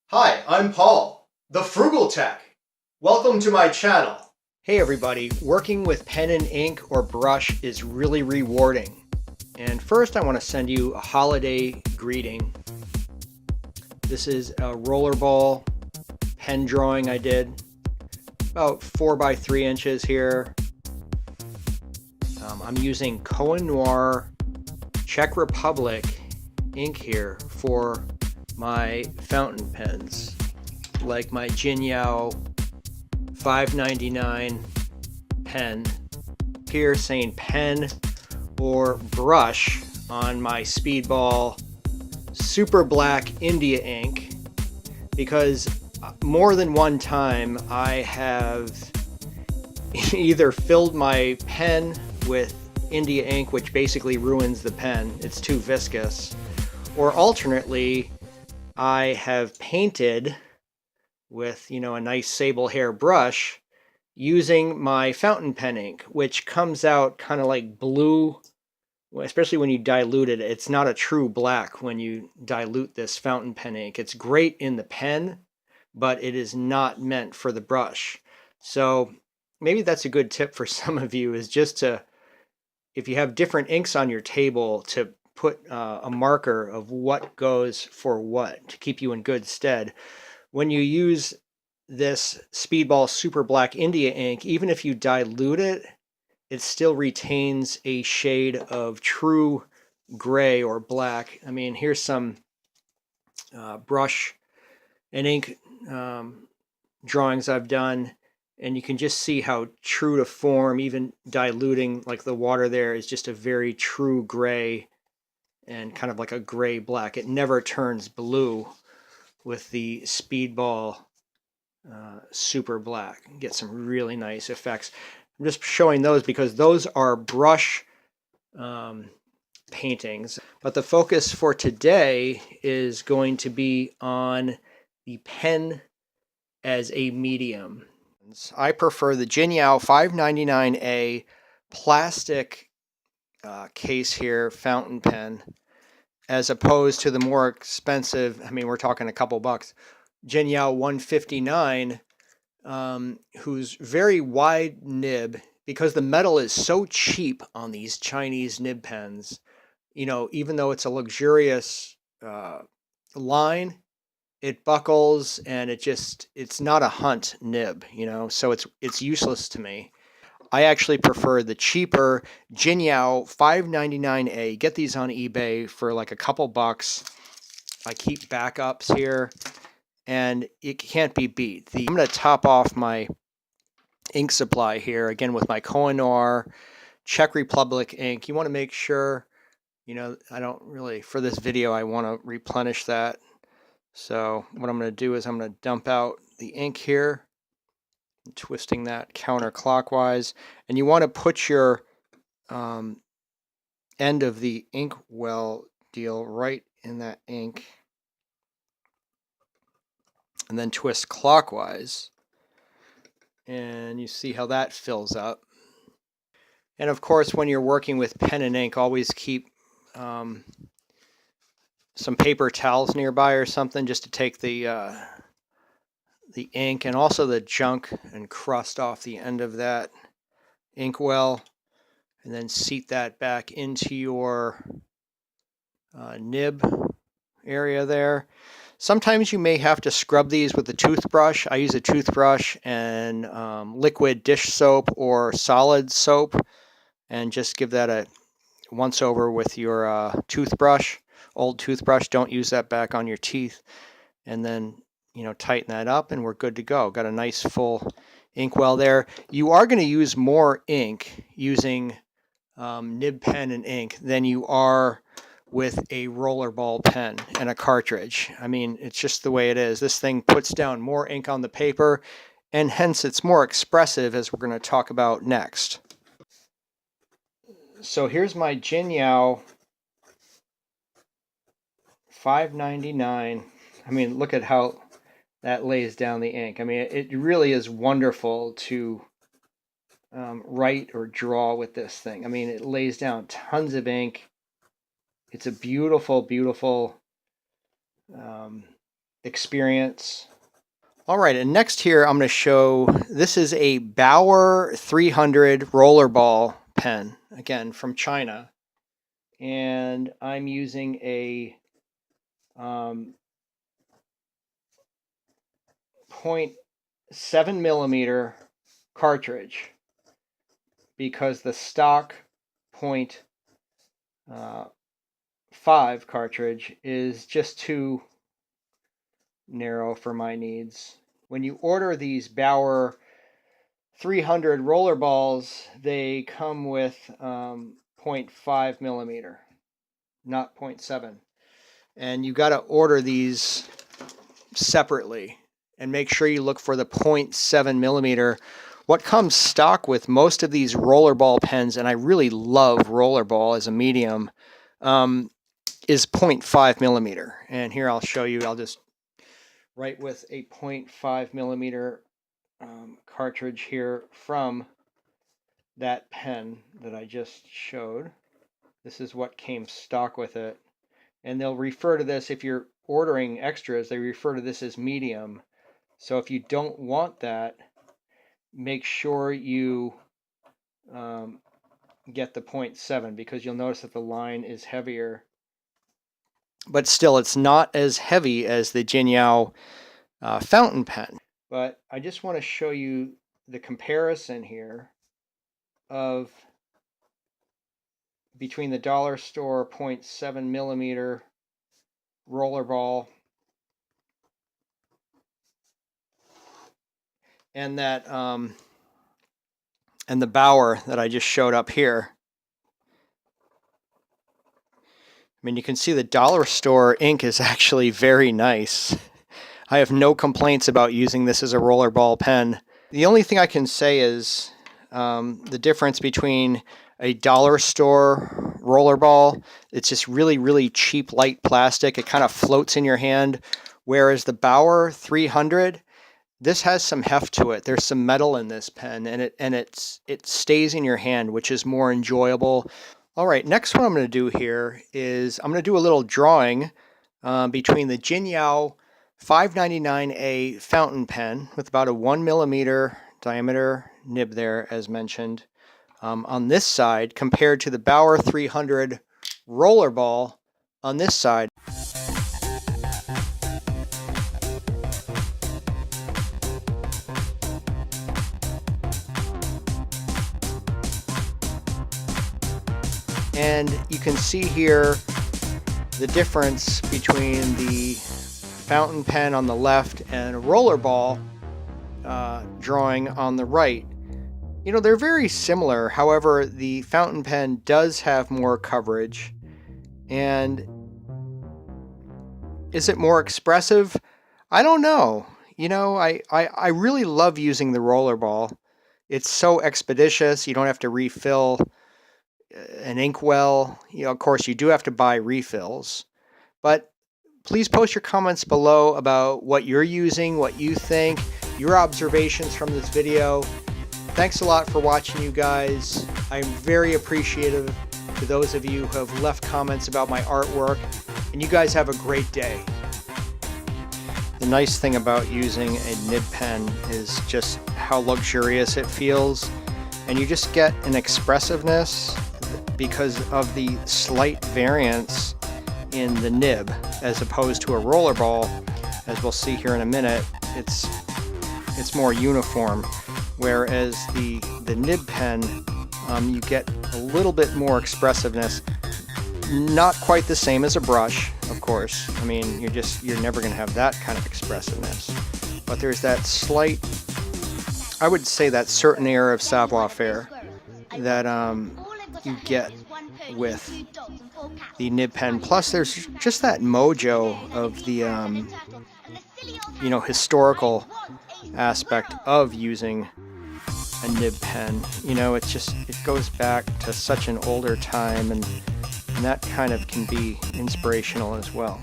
Hi, I'm Paul, the Frugal Tech. Welcome to my channel. Hey everybody, working with pen and ink or brush is really rewarding. And first I want to send you a holiday greeting. This is a rollerball pen drawing I did, about 4 by 3 inches here. I'm using Koh Noir Czech Republic ink here for my fountain pens, like my Jinhao 599 pen here, saying pen or brush on my Speedball super black India ink, because more than one time I have either filled my pen with India ink, which basically ruins the pen, it's too viscous, or alternately I have painted with, a nice sable hair brush using my fountain pen ink, which comes out kind of like blue, especially when you dilute it. It's not a true black when you dilute this fountain pen ink. It's great in the pen, but it is not meant for the brush. So maybe that's a good tip for some of you, is just to, if you have different inks on your table, to put a marker of what goes for what to keep you in good stead. When you use this Speedball Super Black India ink, even if you dilute it, it still retains a shade of true gray or black. I mean, here's some brush and ink drawings I've done, and you can just see how true to form, even diluting, like the water there is just a very true gray and kind of like a gray black. It never turns blue with the Speedball super black. Get some really nice effects. I'm just showing those because those are brush paintings, but the focus for today is going to be on the pen as a medium. I prefer the Jinhao 599A plastic case here, fountain pen, as opposed to the more expensive, I mean, we're talking a couple bucks, Jinhao 159, whose very wide nib, because the metal is so cheap on these Chinese nib pens, even though it's a luxurious line, it buckles and it's not a hunt nib, so it's useless to me. I actually prefer the cheaper Jinhao 599A. Get these on eBay for like a couple bucks. I keep backups here, and it can't be beat. I'm going to top off my ink supply here, again with my Koh Noir Czech Republic ink. You want to make sure, I don't really, for this video, I want to replenish that. So what I'm going to do is I'm going to dump out the ink here, twisting that counterclockwise, and you want to put your end of the ink well deal right in that ink, and then twist clockwise, and you see how that fills up. And of course, when you're working with pen and ink, always keep some paper towels nearby or something, just to take the ink and also the junk and crust off the end of that ink well, and then seat that back into your nib area there. Sometimes you may have to scrub these with a toothbrush. I use a toothbrush and liquid dish soap or solid soap, and just give that a once over with your toothbrush, old toothbrush. Don't use that back on your teeth. And then, tighten that up and we're good to go. Got a nice full ink well there. You are going to use more ink using nib pen and ink than you are with a rollerball pen and a cartridge. I mean, it's just the way it is. This thing puts down more ink on the paper, and hence it's more expressive, as we're going to talk about next. So here's my Jinhao 599. I mean, look at how that lays down the ink. I mean, it really is wonderful to write or draw with this thing. I mean, it lays down tons of ink. It's a beautiful, beautiful experience. All right, and next here I'm going to show, this is a Baoer 300 rollerball pen, again from China, and I'm using a 0.7 millimeter cartridge because the stock 0.5 cartridge is just too narrow for my needs. When you order these Baoer 300 rollerballs, they come with 0.5 millimeter, not 0.7. And you got to order these separately and make sure you look for the 0.7 millimeter. What comes stock with most of these rollerball pens, and I really love rollerball as a medium, is 0.5 millimeter. And here I'll show you, I'll just write with a 0.5 millimeter cartridge here from that pen that I just showed. This is what came stock with it. And they'll refer to this, if you're ordering extras, they refer to this as medium. So if you don't want that, make sure you get the 0.7, because you'll notice that the line is heavier. But still, it's not as heavy as the Jinhao fountain pen. But I just want to show you the comparison here of between the dollar store 0.7 millimeter rollerball and that and the Baoer that I just showed up here. I mean, you can see the dollar store ink is actually very nice. I have no complaints about using this as a rollerball pen. The only thing I can say is the difference between a dollar store rollerball, it's just really, really cheap, light plastic. It kind of floats in your hand, whereas the Baoer 300, this has some heft to it. There's some metal in this pen, and it stays in your hand, which is more enjoyable. All right, next what I'm going to do here is I'm going to do a little drawing between the Jinhao 599A fountain pen with about a 1 millimeter diameter nib there, as mentioned, on this side, compared to the Baoer 300 rollerball on this side. And you can see here the difference between the fountain pen on the left and a rollerball drawing on the right. You know, they're very similar. However, the fountain pen does have more coverage. And is it more expressive? I don't know. You know, I really love using the rollerball. It's so expeditious. You don't have to refill an inkwell. You know, of course, you do have to buy refills. But please post your comments below about what you're using, what you think, your observations from this video. Thanks a lot for watching, you guys. I'm very appreciative to those of you who have left comments about my artwork, and you guys have a great day. The nice thing about using a nib pen is just how luxurious it feels, and you just get an expressiveness because of the slight variance in the nib as opposed to a rollerball. As we'll see here in a minute, it's more uniform, whereas the nib pen, you get a little bit more expressiveness. Not quite the same as a brush, of course. I mean, you're never going to have that kind of expressiveness, but there's that slight, I would say, that certain air of savoir-faire that you get with the nib pen. Plus, there's just that mojo of the you know, historical aspect of using a nib pen. You know, it goes back to such an older time, and that kind of can be inspirational as well.